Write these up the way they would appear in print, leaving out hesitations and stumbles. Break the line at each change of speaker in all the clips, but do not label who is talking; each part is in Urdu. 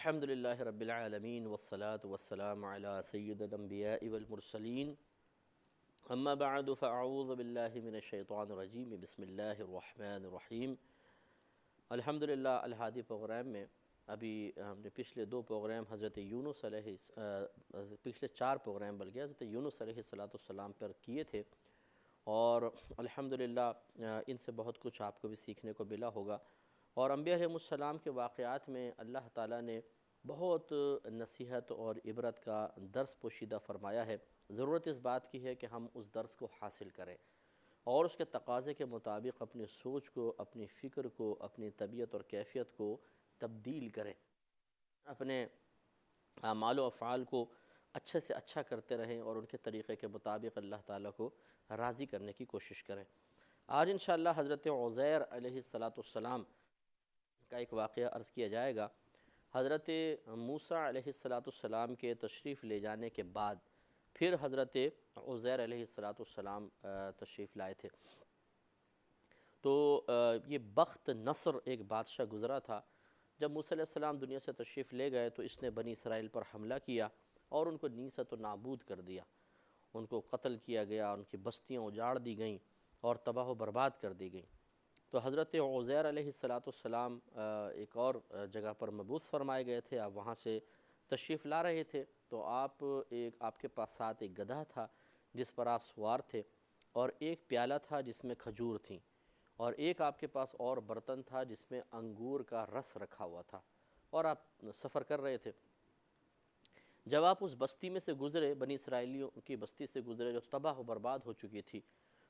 الحمدللہ رب العالمین والصلاة والسلام علی سید الانبیاء والمرسلین اما بعد فاعوذ باللہ من الشیطان الرجیم بسم اللہ الرحمن الرحیم۔ الحمدللہ الہادی پروگرام میں ابھی ہم نے پچھلے 2 پروگرام حضرت یونس پچھلے 4 پروگرام بلکہ حضرت یونس علیہ السلام پر کیے تھے، اور الحمدللہ ان سے بہت کچھ آپ کو بھی سیکھنے کو ملا ہوگا۔ اور انبیاء علیہ السلام کے واقعات میں اللہ تعالیٰ نے بہت نصیحت اور عبرت کا درس پوشیدہ فرمایا ہے۔ ضرورت اس بات کی ہے کہ ہم اس درس کو حاصل کریں اور اس کے تقاضے کے مطابق اپنی سوچ کو، اپنی فکر کو، اپنی طبیعت اور کیفیت کو تبدیل کریں، اپنے اعمال و افعال کو اچھے سے اچھا کرتے رہیں اور ان کے طریقے کے مطابق اللہ تعالیٰ کو راضی کرنے کی کوشش کریں۔ آج انشاءاللہ حضرت عزیر علیہ السلام کا ایک واقعہ عرض کیا جائے گا۔ حضرت موسیٰ علیہ السلام کے تشریف لے جانے کے بعد پھر حضرت عزیر علیہ السلام تشریف لائے تھے۔ تو یہ بخت نصر ایک بادشاہ گزرا تھا۔ جب موسیٰ علیہ السلام دنیا سے تشریف لے گئے تو اس نے بنی اسرائیل پر حملہ کیا اور ان کو نیست و نابود کر دیا، ان کو قتل کیا گیا، ان کی بستیاں اجاڑ دی گئیں اور تباہ و برباد کر دی گئیں۔ تو حضرت عزیر علیہ السلام ایک اور جگہ پر مبعوث فرمائے گئے تھے۔ آپ وہاں سے تشریف لا رہے تھے تو آپ کے پاس ساتھ ایک گدھا تھا جس پر آپ سوار تھے، اور ایک پیالہ تھا جس میں کھجور تھیں، اور ایک آپ کے پاس اور برتن تھا جس میں انگور کا رس رکھا ہوا تھا، اور آپ سفر کر رہے تھے۔ جب آپ اس بستی میں سے گزرے، بنی اسرائیلیوں کی بستی سے گزرے جو تباہ و برباد ہو چکی تھی،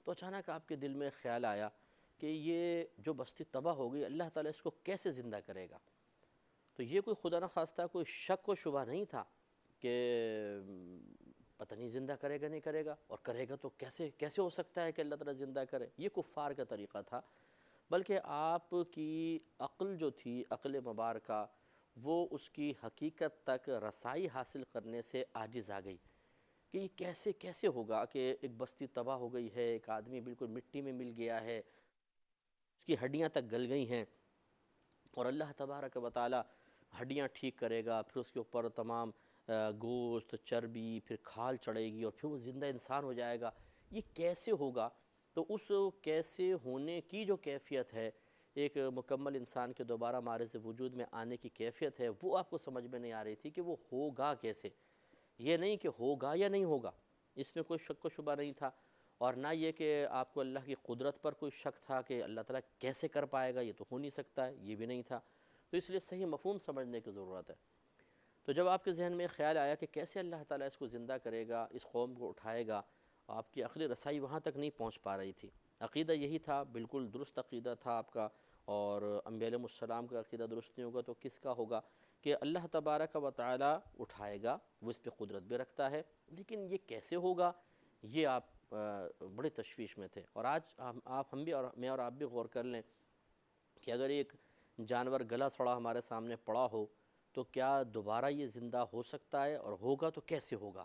تو اچانک آپ کے دل میں خیال آیا کہ یہ جو بستی تباہ ہو گئی، اللہ تعالیٰ اس کو کیسے زندہ کرے گا؟ تو یہ کوئی خدا نخواستہ کوئی شک و شبہ نہیں تھا کہ پتہ نہیں زندہ کرے گا نہیں کرے گا، اور کرے گا تو کیسے ہو سکتا ہے کہ اللہ تعالیٰ زندہ کرے؟ یہ کفار کا طریقہ تھا، بلکہ آپ کی عقل جو تھی، عقل مبارکہ، وہ اس کی حقیقت تک رسائی حاصل کرنے سے عاجز آ گئی کہ یہ کیسے ہوگا کہ ایک بستی تباہ ہو گئی ہے، ایک آدمی بالکل مٹی میں مل گیا ہے، اس کی ہڈیاں تک گل گئی ہیں، اور اللہ تبارک و تعالی ہڈیاں ٹھیک کرے گا، پھر اس کے اوپر تمام گوشت، چربی، پھر کھال چڑھے گی اور پھر وہ زندہ انسان ہو جائے گا۔ یہ کیسے ہوگا؟ تو اس کیسے ہونے کی جو کیفیت ہے، ایک مکمل انسان کے دوبارہ معرض وجود میں آنے کی کیفیت ہے، وہ آپ کو سمجھ میں نہیں آ رہی تھی کہ وہ ہوگا کیسے۔ یہ نہیں کہ ہوگا یا نہیں ہوگا، اس میں کوئی شک و شبہ نہیں تھا، اور نہ یہ کہ آپ کو اللہ کی قدرت پر کوئی شک تھا کہ اللہ تعالیٰ کیسے کر پائے گا، یہ تو ہو نہیں سکتا ہے، یہ بھی نہیں تھا۔ تو اس لیے صحیح مفہوم سمجھنے کی ضرورت ہے۔ تو جب آپ کے ذہن میں خیال آیا کہ کیسے اللہ تعالیٰ اس کو زندہ کرے گا، اس قوم کو اٹھائے گا، آپ کی عقلی رسائی وہاں تک نہیں پہنچ پا رہی تھی۔ عقیدہ یہی تھا، بالکل درست عقیدہ تھا آپ کا، اور انبیاء علیہ السلام کا عقیدہ درست نہیں ہوگا تو کس کا ہوگا کہ اللہ تبارک و تعالی اٹھائے گا، وہ اس پہ قدرت بھی رکھتا ہے، لیکن یہ کیسے ہوگا، یہ آپ بڑے تشویش میں تھے۔ اور آج میں اور آپ بھی غور کر لیں کہ اگر ایک جانور گلا سڑا ہمارے سامنے پڑا ہو تو کیا دوبارہ یہ زندہ ہو سکتا ہے، اور ہوگا تو کیسے ہوگا؟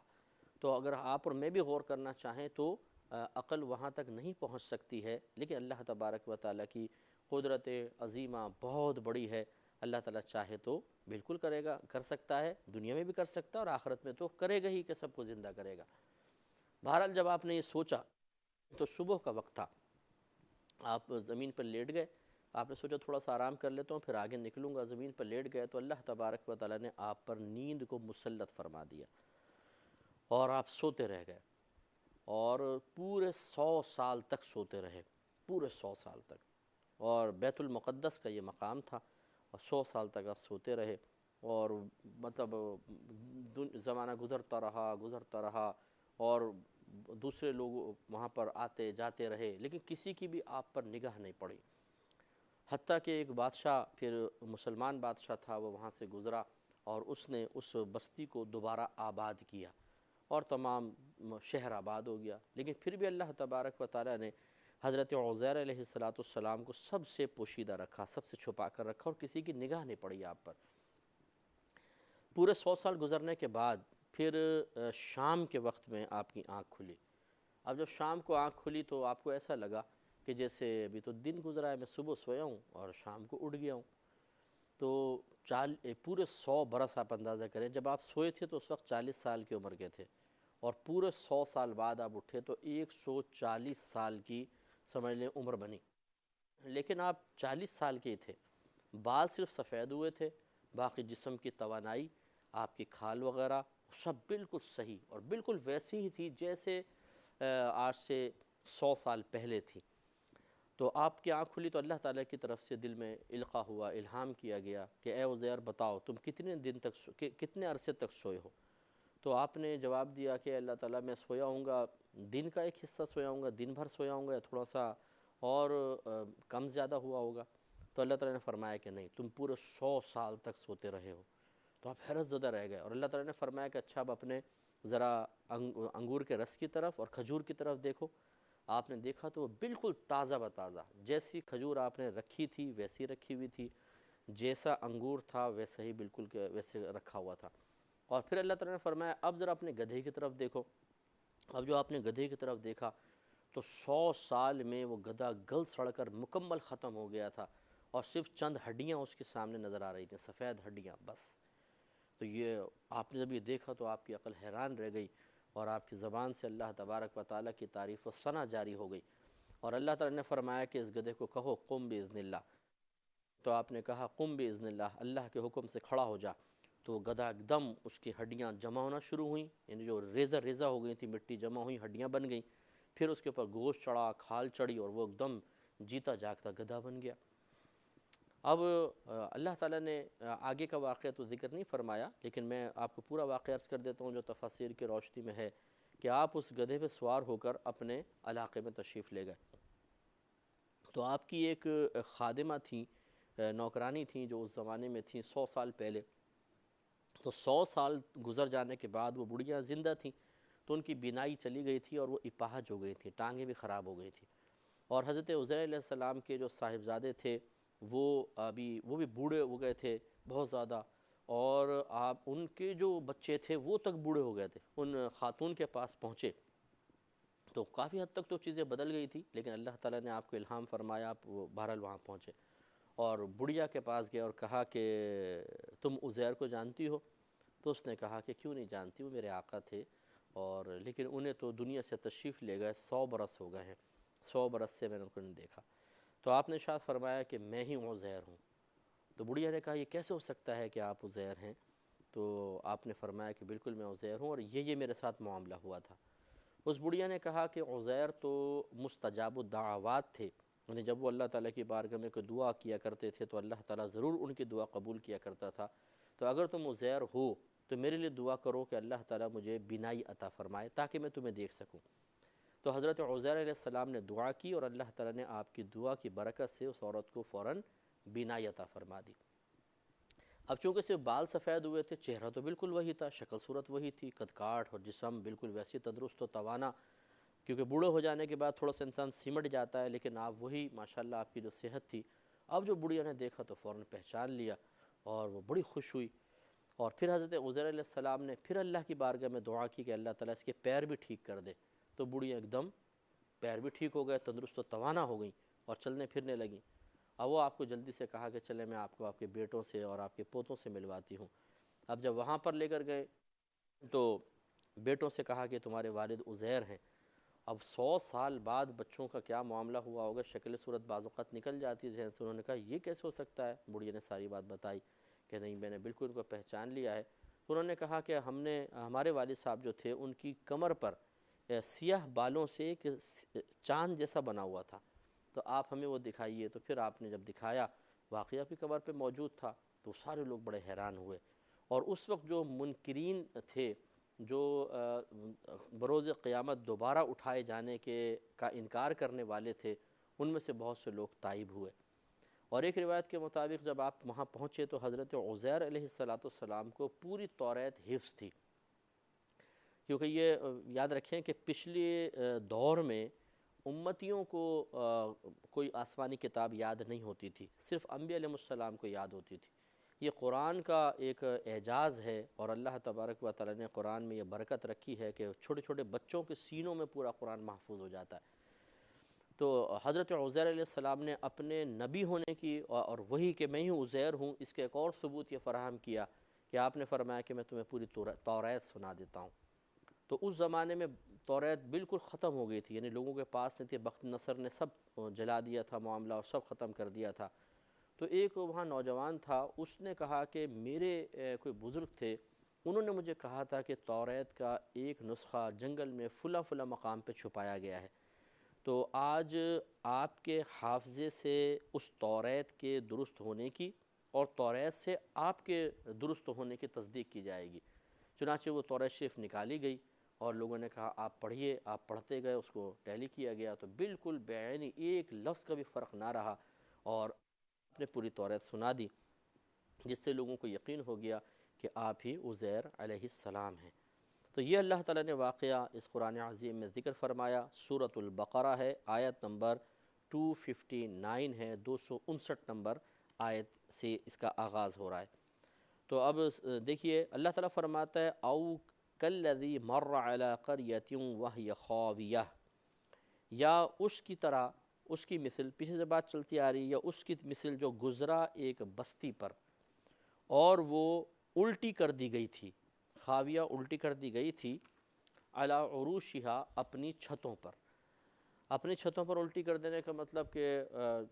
تو اگر آپ اور میں بھی غور کرنا چاہیں تو عقل وہاں تک نہیں پہنچ سکتی ہے، لیکن اللہ تبارک و تعالیٰ کی قدرت عظیمہ بہت بڑی ہے۔ اللہ تعالیٰ چاہے تو بالکل کرے گا، کر سکتا ہے، دنیا میں بھی کر سکتا ہے، اور آخرت میں تو کرے گا ہی کہ سب کو زندہ کرے گا۔ بہرحال جب آپ نے یہ سوچا تو صبح کا وقت تھا، آپ زمین پر لیٹ گئے، آپ نے سوچا تھوڑا سا آرام کر لیتا ہوں پھر آگے نکلوں گا۔ زمین پر لیٹ گئے تو اللہ تبارک و تعالیٰ نے آپ پر نیند کو مسلط فرما دیا، اور آپ سوتے رہ گئے، اور پورے 100 سال تک سوتے رہے، پورے 100 سال تک۔ اور بیت المقدس کا یہ مقام تھا، اور 100 سال تک آپ سوتے رہے، اور مطلب زمانہ گزرتا رہا، اور دوسرے لوگ وہاں پر آتے جاتے رہے، لیکن کسی کی بھی آپ پر نگاہ نہیں پڑی۔ حتیٰ کہ ایک بادشاہ، پھر مسلمان بادشاہ تھا، وہ وہاں سے گزرا اور اس نے اس بستی کو دوبارہ آباد کیا، اور تمام شہر آباد ہو گیا، لیکن پھر بھی اللہ تبارک و تعالیٰ نے حضرت عزیر علیہ السلام کو سب سے پوشیدہ رکھا، سب سے چھپا کر رکھا، اور کسی کی نگاہ نہیں پڑی آپ پر۔ پورے 100 سال گزرنے کے بعد پھر شام کے وقت میں آپ کی آنکھ کھلی۔ اب جب شام کو آنکھ کھلی تو آپ کو ایسا لگا کہ جیسے ابھی تو دن گزرا ہے، میں صبح سویا ہوں اور شام کو اٹھ گیا ہوں۔ تو پورے 100 برس آپ اندازہ کریں، جب آپ سوئے تھے تو اس وقت 40 سال کی عمر کے تھے، اور پورے 100 سال بعد آپ اٹھے تو 140 سال کی سمجھ لیں عمر بنی، لیکن آپ 40 سال کے ہی تھے، بال صرف سفید ہوئے تھے، باقی جسم کی توانائی، آپ کی کھال وغیرہ سب بالکل صحیح اور بالکل ویسی ہی تھی جیسے آج سے 100 سال پہلے تھی۔ تو آپ کی آنکھ کھلی تو اللہ تعالیٰ کی طرف سے دل میں القاء ہوا، الہام کیا گیا کہ اے عزیر بتاؤ تم کتنے عرصے تک سوئے ہو؟ تو آپ نے جواب دیا کہ اللہ تعالیٰ میں سویا ہوں گا، دن کا ایک حصہ سویا ہوں گا، دن بھر سویا ہوں گا، یا تھوڑا سا اور کم زیادہ ہوا ہوگا؟ تو اللہ تعالیٰ نے فرمایا کہ نہیں، تم پورے 100 سال تک سوتے رہے ہو۔ تو آپ حیرت زدہ رہ گئے، اور اللہ تعالیٰ نے فرمایا کہ اچھا اب اپنے ذرا انگور کے رس کی طرف اور کھجور کی طرف دیکھو۔ آپ نے دیکھا تو وہ بالکل تازہ بتازہ، جیسی کھجور آپ نے رکھی تھی ویسی رکھی ہوئی تھی، جیسا انگور تھا ویسا ہی بالکل ویسے رکھا ہوا تھا۔ اور پھر اللہ تعالیٰ نے فرمایا اب ذرا اپنے گدھے کی طرف دیکھو۔ اب جو آپ نے گدھے کی طرف دیکھا تو 100 سال میں وہ گدھا گل سڑ کر مکمل ختم ہو گیا تھا، اور صرف چند ہڈیاں اس کے سامنے نظر آ رہی تھیں، سفید ہڈیاں بس۔ تو یہ آپ نے جب یہ دیکھا تو آپ کی عقل حیران رہ گئی، اور آپ کی زبان سے اللہ تبارک و تعالیٰ کی تعریف و ثنا جاری ہو گئی، اور اللہ تعالیٰ نے فرمایا کہ اس گدھے کو کہو قم باذن اللہ۔ تو آپ نے کہا قم باذن اللہ، اللہ کے حکم سے کھڑا ہو جا۔ تو وہ گدھا ایک دم اس کی ہڈیاں جمع ہونا شروع ہوئیں، یعنی جو ریزہ ریزہ ہو گئی تھی، مٹی جمع ہوئی، ہڈیاں بن گئیں، پھر اس کے اوپر گوشت چڑھا، کھال چڑھی، اور وہ ایک دم جیتا جاگتا گدھا بن گیا۔ اب اللہ تعالیٰ نے آگے کا واقعہ تو ذکر نہیں فرمایا، لیکن میں آپ کو پورا واقعہ عرض کر دیتا ہوں جو تفاسیر کی روشنی میں ہے، کہ آپ اس گدھے پہ سوار ہو کر اپنے علاقے میں تشریف لے گئے۔ تو آپ کی ایک خادمہ تھیں، نوکرانی تھیں، جو اس زمانے میں تھیں 100 سال پہلے۔ تو 100 سال گزر جانے کے بعد وہ بڑھیاں زندہ تھیں، تو ان کی بینائی چلی گئی تھی، اور وہ اپاہج ہو گئی تھی، ٹانگیں بھی خراب ہو گئی تھی۔ اور حضرت عزیر علیہ السلام کے جو صاحبزادے تھے وہ بھی بوڑھے ہو گئے تھے بہت زیادہ، اور ان کے جو بچے تھے وہ تک بوڑھے ہو گئے تھے۔ ان خاتون کے پاس پہنچے تو کافی حد تک تو چیزیں بدل گئی تھی، لیکن اللہ تعالیٰ نے آپ کو الہام فرمایا، آپ بہرحال وہاں پہنچے، اور بڑھیا کے پاس گئے اور کہا کہ تم عزیر کو جانتی ہو؟ تو اس نے کہا کہ کیوں نہیں جانتی، وہ میرے آقا تھے، اور لیکن انہیں تو دنیا سے تشریف لے گئے، 100 برس ہو گئے ہیں، 100 برس سے میں نے ان کو نہیں دیکھا۔ تو آپ نے ارشاد فرمایا کہ میں ہی عزیر ہوں۔ تو بڑھیا نے کہا یہ کیسے ہو سکتا ہے کہ آپ عزیر ہیں؟ تو آپ نے فرمایا کہ بالکل میں عزیر ہوں، اور یہ میرے ساتھ معاملہ ہوا تھا۔ اس بڑھیا نے کہا کہ عزیر تو مستجاب الدعوات تھے، یعنی جب وہ اللہ تعالیٰ کی بارگاہ میں کوئی دعا کیا کرتے تھے تو اللہ تعالیٰ ضرور ان کی دعا قبول کیا کرتا تھا۔ تو اگر تم عزیر ہو تو میرے لیے دعا کرو کہ اللہ تعالیٰ مجھے بینائی عطا فرمائے تاکہ میں تمہیں دیکھ سکوں۔ تو حضرت عزیر علیہ السلام نے دعا کی، اور اللہ تعالیٰ نے آپ کی دعا کی برکت سے اس عورت کو فوراً بینائی عطا فرما دی۔ اب چونکہ صرف بال سفید ہوئے تھے، چہرہ تو بالکل وہی تھا، شکل صورت وہی تھی، قد کاٹ اور جسم بالکل ویسی تندرست و توانا، کیونکہ بوڑھے ہو جانے کے بعد تھوڑا سا انسان سمٹ جاتا ہے، لیکن آپ وہی ماشاءاللہ آپ کی جو صحت تھی۔ اب جو بڑھیا نے دیکھا تو فوراً پہچان لیا، اور وہ بڑی خوش ہوئی، اور پھر حضرت عزیر علیہ السلام نے پھر اللہ کی بارگاہ میں دعا کی کہ اللہ تعالیٰ اس کے پیر بھی ٹھیک کر دے۔ تو بڑھیا ایک دم پیر بھی ٹھیک ہو گئے، تندرست و توانا ہو گئیں، اور چلنے پھرنے لگیں۔ اب وہ آپ کو جلدی سے کہا کہ چلے میں آپ کو آپ کے بیٹوں سے اور آپ کے پوتوں سے ملواتی ہوں۔ اب جب وہاں پر لے کر گئے تو بیٹوں سے کہا کہ تمہارے والد عزیر ہیں۔ اب 100 سال بعد بچوں کا کیا معاملہ ہوا ہوگا، شکل صورت بعض اوقات نکل جاتی ہے ذہن سے۔ انہوں نے کہا یہ کیسے ہو سکتا ہے؟ بڑھیا نے ساری بات بتائی کہ نہیں میں نے بالکل ان کو پہچان لیا ہے۔ تو انہوں نے کہا کہ ہمارے والد صاحب جو تھے ان کی کمر پر سیاہ بالوں سے ایک چاند جیسا بنا ہوا تھا، تو آپ ہمیں وہ دکھائیے۔ تو پھر آپ نے جب دکھایا، واقعہ بھی کمر پہ موجود تھا، تو سارے لوگ بڑے حیران ہوئے، اور اس وقت جو منکرین تھے، جو بروز قیامت دوبارہ اٹھائے جانے کا انکار کرنے والے تھے، ان میں سے بہت سے لوگ تائب ہوئے۔ اور ایک روایت کے مطابق جب آپ وہاں پہنچے تو حضرت عزیر علیہ السلام کو پوری توریت حفظ تھی، کیونکہ یہ یاد رکھیں کہ پچھلے دور میں امتیوں کو کوئی آسمانی کتاب یاد نہیں ہوتی تھی، صرف انبیاء علیہ السلام کو یاد ہوتی تھی۔ یہ قرآن کا ایک اعجاز ہے، اور اللہ تبارک و تعالیٰ نے قرآن میں یہ برکت رکھی ہے کہ چھوٹے چھوٹے بچوں کے سینوں میں پورا قرآن محفوظ ہو جاتا ہے۔ تو حضرت عزیر علیہ السلام نے اپنے نبی ہونے کی اور وہی کہ میں ہی عزیر ہوں اس کے ایک اور ثبوت یہ فراہم کیا کہ آپ نے فرمایا کہ میں تمہیں پوری توریت سنا دیتا ہوں۔ تو اس زمانے میں توریت بالکل ختم ہو گئی تھی، یعنی لوگوں کے پاس نہیں تھی، بخت نصر نے سب جلا دیا تھا، معاملہ اور سب ختم کر دیا تھا۔ تو ایک وہاں نوجوان تھا، اس نے کہا کہ میرے کوئی بزرگ تھے، انہوں نے مجھے کہا تھا کہ توریت کا ایک نسخہ جنگل میں فلاں فلاں مقام پہ چھپایا گیا ہے۔ تو آج آپ کے حافظے سے اس توریت کے درست ہونے کی اور توریت سے آپ کے درست ہونے کی تصدیق کی جائے گی۔ چنانچہ وہ توریت شریف نکالی گئی اور لوگوں نے کہا آپ پڑھیے، آپ پڑھتے گئے، اس کو ٹیلی کیا گیا تو بالکل بعینی ایک لفظ کا بھی فرق نہ رہا اور آپ نے پوری توریت سنا دی، جس سے لوگوں کو یقین ہو گیا کہ آپ ہی عزیر علیہ السلام ہیں۔ تو یہ اللہ تعالیٰ نے واقعہ اس قرآن عظیم میں ذکر فرمایا، سورۃ البقرہ ہے، آیت نمبر 259 ہے، 259 نمبر آیت سے اس کا آغاز ہو رہا ہے۔ تو اب دیکھیے اللہ تعالیٰ فرماتا ہے او کالذی مر علی قریۃ وہی خاویہ، یا اس کی طرح، اس کی مثل، پیچھے سے بات چلتی آ رہی ہے، یا اس کی مثل جو گزرا ایک بستی پر اور وہ الٹی کر دی گئی تھی، خاویہ الٹی کر دی گئی تھی، علی عروشہا اپنی چھتوں پر۔ اپنی چھتوں پر الٹی کر دینے کا مطلب کہ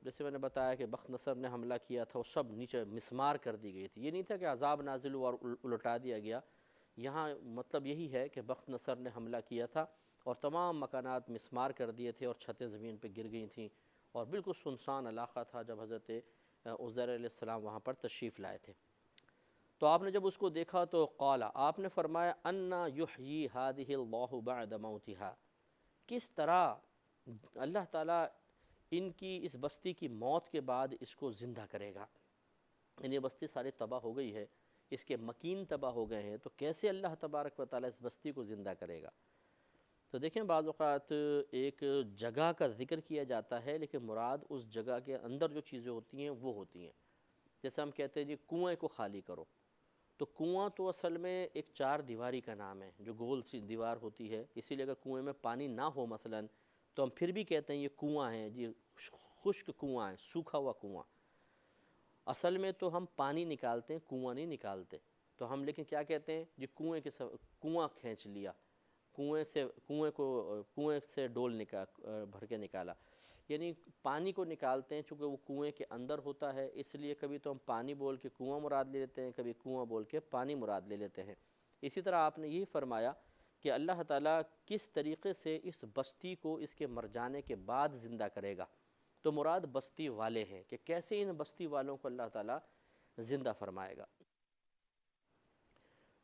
جیسے میں نے بتایا کہ بخت نصر نے حملہ کیا تھا، وہ سب نیچے مسمار کر دی گئی تھی۔ یہ نہیں تھا کہ عذاب نازل ہوا اور الٹا دیا گیا، یہاں مطلب یہی ہے کہ بخت نصر نے حملہ کیا تھا اور تمام مکانات مسمار کر دیے تھے اور چھتیں زمین پہ گر گئی تھیں اور بالکل سنسان علاقہ تھا جب حضرت عزیر علیہ السلام وہاں پر تشریف لائے تھے۔ تو آپ نے جب اس کو دیکھا تو قال، آپ نے فرمایا انا یحیی ہذہ اللہ بعد موتہا، کس طرح اللہ تعالیٰ ان کی اس بستی کی موت کے بعد اس کو زندہ کرے گا۔ یعنی یہ بستی ساری تباہ ہو گئی ہے، اس کے مکین تباہ ہو گئے ہیں، تو کیسے اللہ تبارک و تعالیٰ اس بستی کو زندہ کرے گا؟ تو دیکھیں بعض اوقات ایک جگہ کا ذکر کیا جاتا ہے لیکن مراد اس جگہ کے اندر جو چیزیں ہوتی ہیں وہ ہوتی ہیں۔ جیسے ہم کہتے ہیں جی کنویں کو خالی کرو، تو کنواں تو اصل میں ایک چار دیواری کا نام ہے جو گول سی دیوار ہوتی ہے، اسی لیے اگر کنویں میں پانی نہ ہو مثلا تو ہم پھر بھی کہتے ہیں یہ کنواں ہے جی، خشک کنواں ہے، سوکھا ہوا کنواں۔ اصل میں تو ہم پانی نکالتے ہیں، کنواں نہیں نکالتے، تو ہم لیکن کیا کہتے ہیں جی کنواں کھینچ لیا، کنویں سے ڈول بھر کے نکالا، یعنی پانی کو نکالتے ہیں چونکہ وہ کنویں کے اندر ہوتا ہے، اس لیے کبھی تو ہم پانی بول کے کنواں مراد لے لیتے ہیں، کبھی کنواں بول کے پانی مراد لے لیتے ہیں۔ اسی طرح آپ نے یہی فرمایا کہ اللہ تعالیٰ کس طریقے سے اس بستی کو اس کے مر جانے کے بعد زندہ کرے گا، تو مراد بستی والے ہیں کہ کیسے ان بستی والوں کو اللہ تعالیٰ زندہ فرمائے گا۔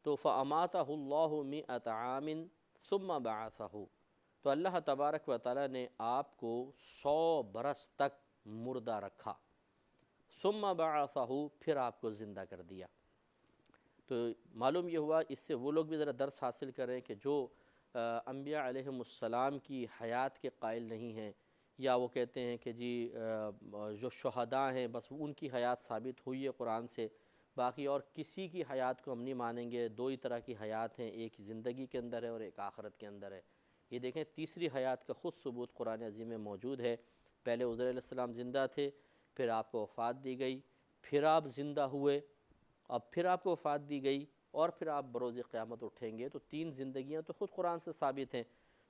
تو فَأَمَاتَهُ اللَّهُ مِئَةَ عَامٍ ثُمَّ بَعَثَهُ، تو اللہ تبارک و تعالیٰ نے آپ کو 100 برس تک مردہ رکھا، ثُمَّ بَعَثَهُ، پھر آپ کو زندہ کر دیا۔ تو معلوم یہ ہوا، اس سے وہ لوگ بھی ذرا درس حاصل کریں کہ جو انبیاء علیہم السلام کی حیات کے قائل نہیں ہیں، یا وہ کہتے ہیں کہ جی جو شہداء ہیں بس ان کی حیات ثابت ہوئی ہے قرآن سے، باقی اور کسی کی حیات کو ہم نہیں مانیں گے۔ دو ہی طرح کی حیات ہیں، ایک زندگی کے اندر ہے اور ایک آخرت کے اندر ہے۔ یہ دیکھیں تیسری حیات کا خود ثبوت قرآن عظیم میں موجود ہے۔ پہلے عزیر علیہ السلام زندہ تھے، پھر آپ کو وفات دی گئی، پھر آپ زندہ ہوئے، اب پھر آپ کو وفات دی گئی، اور پھر آپ بروز قیامت اٹھیں گے۔ تو تین زندگیاں تو خود قرآن سے ثابت ہیں۔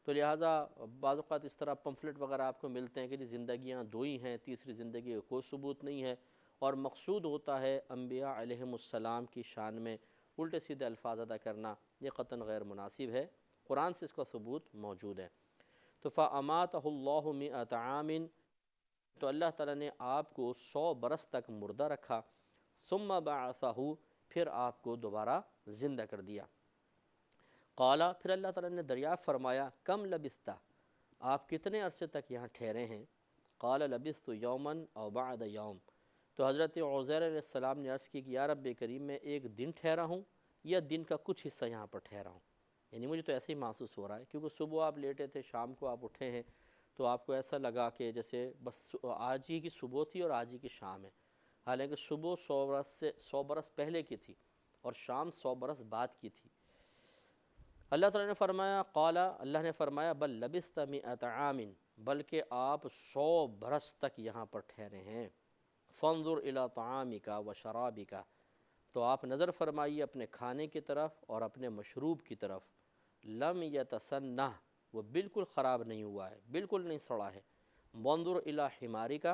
تو لہٰذا بعض اوقات اس طرح پمفلٹ وغیرہ آپ کو ملتے ہیں کہ جی زندگیاں دو ہی ہیں، تیسری زندگی کا کوئی ثبوت نہیں ہے، اور مقصود ہوتا ہے انبیاء علیہم السلام کی شان میں الٹے سیدھے الفاظ ادا کرنا، یہ قطعاً غیر مناسب ہے۔ قرآن سے اس کا ثبوت موجود ہے۔ تو فَأَمَاتَهُ اللَّهُ مِئَةَ عَامٍ، تو اللہ تعالیٰ نے آپ کو 100 برس تک مردہ رکھا، ثُمَّ بَعَثَهُ، پھر آپ کو دوبارہ زندہ کر دیا۔ قالا، پھر اللہ تعالیٰ نے دریافت فرمایا، کم لبثت، آپ کتنے عرصے تک یہاں ٹھہرے ہیں؟ قال لبثت یوما او بعد یوم، تو حضرت عزیر علیہ السلام نے عرض کی کہ یا رب کریم میں ایک دن ٹھہرا ہوں یا دن کا کچھ حصہ یہاں پر ٹھہرا ہوں، یعنی مجھے تو ایسے ہی محسوس ہو رہا ہے کیونکہ صبح آپ لیٹے تھے، شام کو آپ اٹھے ہیں، تو آپ کو ایسا لگا کہ جیسے بس آج ہی کی صبح تھی اور آج ہی کی شام ہے، حالانکہ صبح 100 برس پہلے کی تھی اور شام 100 برس بعد کی تھی۔ اللہ تعالیٰ نے فرمایا، قال، اللہ نے فرمایا بل لبثت مئۃ عام، بلکہ آپ 100 برس تک یہاں پر ٹھہرے ہیں۔ فانظر الی طعامک و شرابک، تو آپ نظر فرمائیے اپنے کھانے کی طرف اور اپنے مشروب کی طرف۔ لم یتسنہ، وہ بالکل خراب نہیں ہوا ہے، بالکل نہیں سڑا ہے۔ وانظر الی حمارک،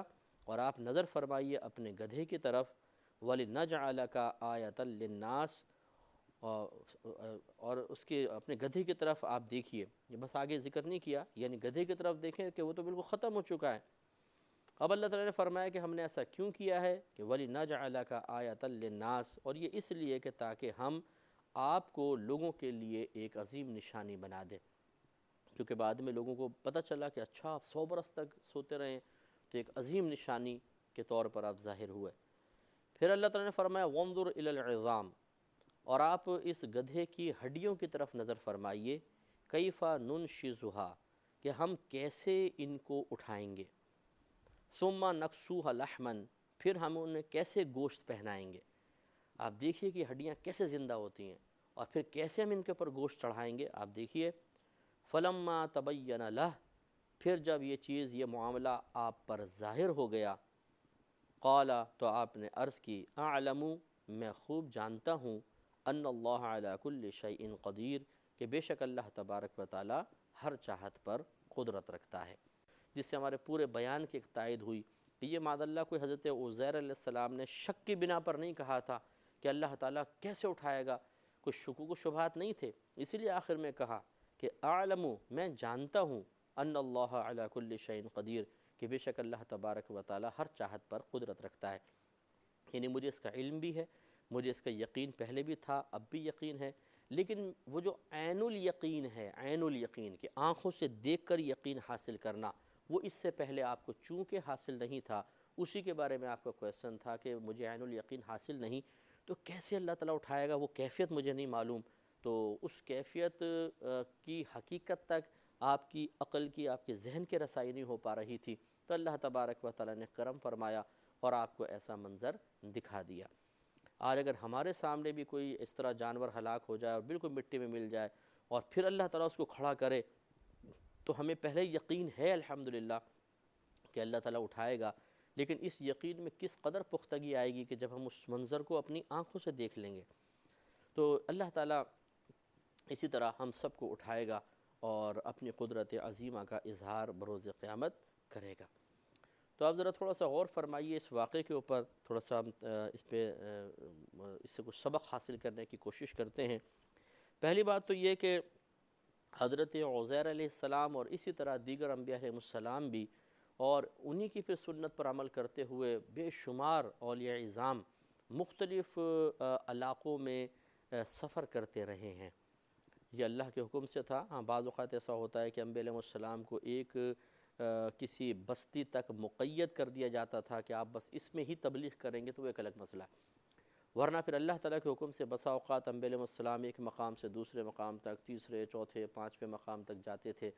اور آپ نظر فرمائیے اپنے گدھے کی طرف۔ وَلِنَجْعَلَكَ آیَةً لِلنَّاسِ، اور اس کے اپنے گدھے کی طرف آپ دیکھیے، یہ بس آگے ذکر نہیں کیا، یعنی گدھے کی طرف دیکھیں کہ وہ تو بالکل ختم ہو چکا ہے۔ اب اللہ تعالیٰ نے فرمایا کہ ہم نے ایسا کیوں کیا ہے کہ وَلِنَجْعَلَكَ آیَةً لِلنَّاسِ، اور یہ اس لیے کہ تاکہ ہم آپ کو لوگوں کے لیے ایک عظیم نشانی بنا دیں، کیونکہ بعد میں لوگوں کو پتہ چلا کہ اچھا آپ 100 برس تک سوتے رہیں، تو ایک عظیم نشانی کے طور پر آپ ظاہر ہوئے۔ پھر اللہ تعالیٰ نے فرمایا وَانظُرْ إِلَى الْعِظَامِ، اور آپ اس گدھے کی ہڈیوں کی طرف نظر فرمائیے، کیفَ نُنشِزُهَا، کہ ہم کیسے ان کو اٹھائیں گے، ثُمَّ نَكْسُوهَا لَحْمًا، پھر ہم انہیں کیسے گوشت پہنائیں گے۔ آپ دیکھیے کہ ہڈیاں کیسے زندہ ہوتی ہیں، اور پھر کیسے ہم ان کے اوپر گوشت چڑھائیں گے۔ آپ دیکھیے فَلَمَّا تَبَيَّنَ لَهُ، پھر جب یہ چیز، یہ معاملہ آپ پر ظاہر ہو گیا، قال، تو آپ نے عرض کی، اعلم، میں خوب جانتا ہوں، ان اللہ علی کل شیء قدیر، کہ بے شک اللہ تبارک و تعالی ہر چاہت پر قدرت رکھتا ہے۔ جس سے ہمارے پورے بیان کی ایک تائید ہوئی کہ یہ معاذ اللہ کوئی حضرت عزیر علیہ السلام نے شک کی بنا پر نہیں کہا تھا کہ اللہ تعالیٰ کیسے اٹھائے گا، کوئی شکوک و شبہات نہیں تھے، اسی لیے آخر میں کہا کہ اعلم، میں جانتا ہوں، ان اللہ علی کل شیء قدیر، کہ بے شک اللہ تبارک و تعالی ہر چاہت پر قدرت رکھتا ہے۔ یعنی مجھے اس کا علم بھی ہے، مجھے اس کا یقین پہلے بھی تھا، اب بھی یقین ہے، لیکن وہ جو عین الیقین ہے، عین الیقین، کہ آنکھوں سے دیکھ کر یقین حاصل کرنا، وہ اس سے پہلے آپ کو چونکہ حاصل نہیں تھا، اسی کے بارے میں آپ کا کویسچن تھا کہ مجھے عین الیقین حاصل نہیں، تو کیسے اللہ تعالیٰ اٹھائے گا، وہ کیفیت مجھے نہیں معلوم۔ تو اس کیفیت کی حقیقت تک آپ کی عقل کی، آپ کے ذہن کی رسائی نہیں ہو پا رہی تھی، تو اللہ تبارک و تعالیٰ نے کرم فرمایا اور آپ کو ایسا منظر دکھا دیا۔ آج اگر ہمارے سامنے بھی کوئی اس طرح جانور ہلاک ہو جائے اور بالکل مٹی میں مل جائے، اور پھر اللہ تعالیٰ اس کو کھڑا کرے، تو ہمیں پہلے یقین ہے الحمدللہ کہ اللہ تعالیٰ اٹھائے گا، لیکن اس یقین میں کس قدر پختگی آئے گی کہ جب ہم اس منظر کو اپنی آنکھوں سے دیکھ لیں گے۔ تو اللہ تعالیٰ اسی طرح ہم سب کو اٹھائے گا اور اپنی قدرت عظیمہ کا اظہار بروز قیامت کرے گا۔ تو آپ ذرا تھوڑا سا غور فرمائیے اس واقعے کے اوپر، تھوڑا سا اس سے کچھ سبق حاصل کرنے کی کوشش کرتے ہیں۔ پہلی بات تو یہ کہ حضرت عزیر علیہ السلام اور اسی طرح دیگر انبیاء علیہ السلام بھی، اور انہی کی پھر سنت پر عمل کرتے ہوئے بے شمار اولیاء اعظام مختلف علاقوں میں سفر کرتے رہے ہیں۔ یہ اللہ کے حکم سے تھا۔ ہاں، بعض اوقات ایسا ہوتا ہے کہ انبیاء علیہ السلام کو ایک کسی بستی تک مقید کر دیا جاتا تھا کہ آپ بس اس میں ہی تبلیغ کریں گے، تو وہ ایک الگ مسئلہ ہے، ورنہ پھر اللہ تعالیٰ کے حکم سے بسا اوقات انبیاء علیہ السلام ایک مقام سے دوسرے مقام تک، تیسرے، چوتھے، پانچویں مقام تک جاتے تھے،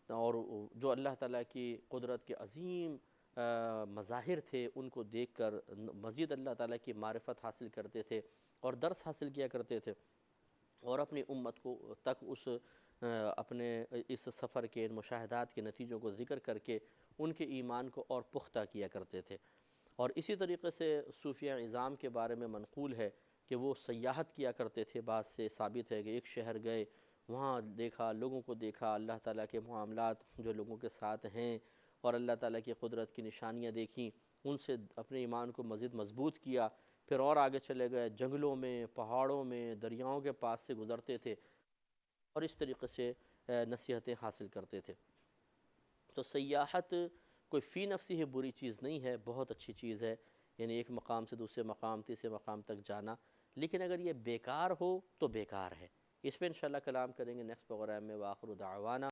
اور جو اللہ تعالیٰ کی قدرت کے عظیم مظاہر تھے ان کو دیکھ کر مزید اللہ تعالیٰ کی معرفت حاصل کرتے تھے اور درس حاصل کیا کرتے تھے، اور اپنی امت کو تک اپنے اس سفر کے ان مشاہدات کے نتیجوں کو ذکر کر کے ان کے ایمان کو اور پختہ کیا کرتے تھے۔ اور اسی طریقے سے صوفیہ اعظام کے بارے میں منقول ہے کہ وہ سیاحت کیا کرتے تھے۔ بعض سے ثابت ہے کہ ایک شہر گئے، وہاں دیکھا، لوگوں کو دیکھا، اللہ تعالیٰ کے معاملات جو لوگوں کے ساتھ ہیں، اور اللہ تعالیٰ کی قدرت کی نشانیاں دیکھیں، ان سے اپنے ایمان کو مزید مضبوط کیا۔ پھر اور آگے چلے گئے، جنگلوں میں، پہاڑوں میں، دریاؤں کے پاس سے گزرتے تھے اور اس طریقے سے نصیحتیں حاصل کرتے تھے۔ تو سیاحت کوئی فی نفسی ہی بری چیز نہیں ہے، بہت اچھی چیز ہے، یعنی ایک مقام سے دوسرے مقام، تیسرے مقام تک جانا، لیکن اگر یہ بیکار ہو تو بیکار ہے۔ اس پہ انشاءاللہ کلام کریں گے نیکسٹ پروگرام میں۔ وآخر دعوانا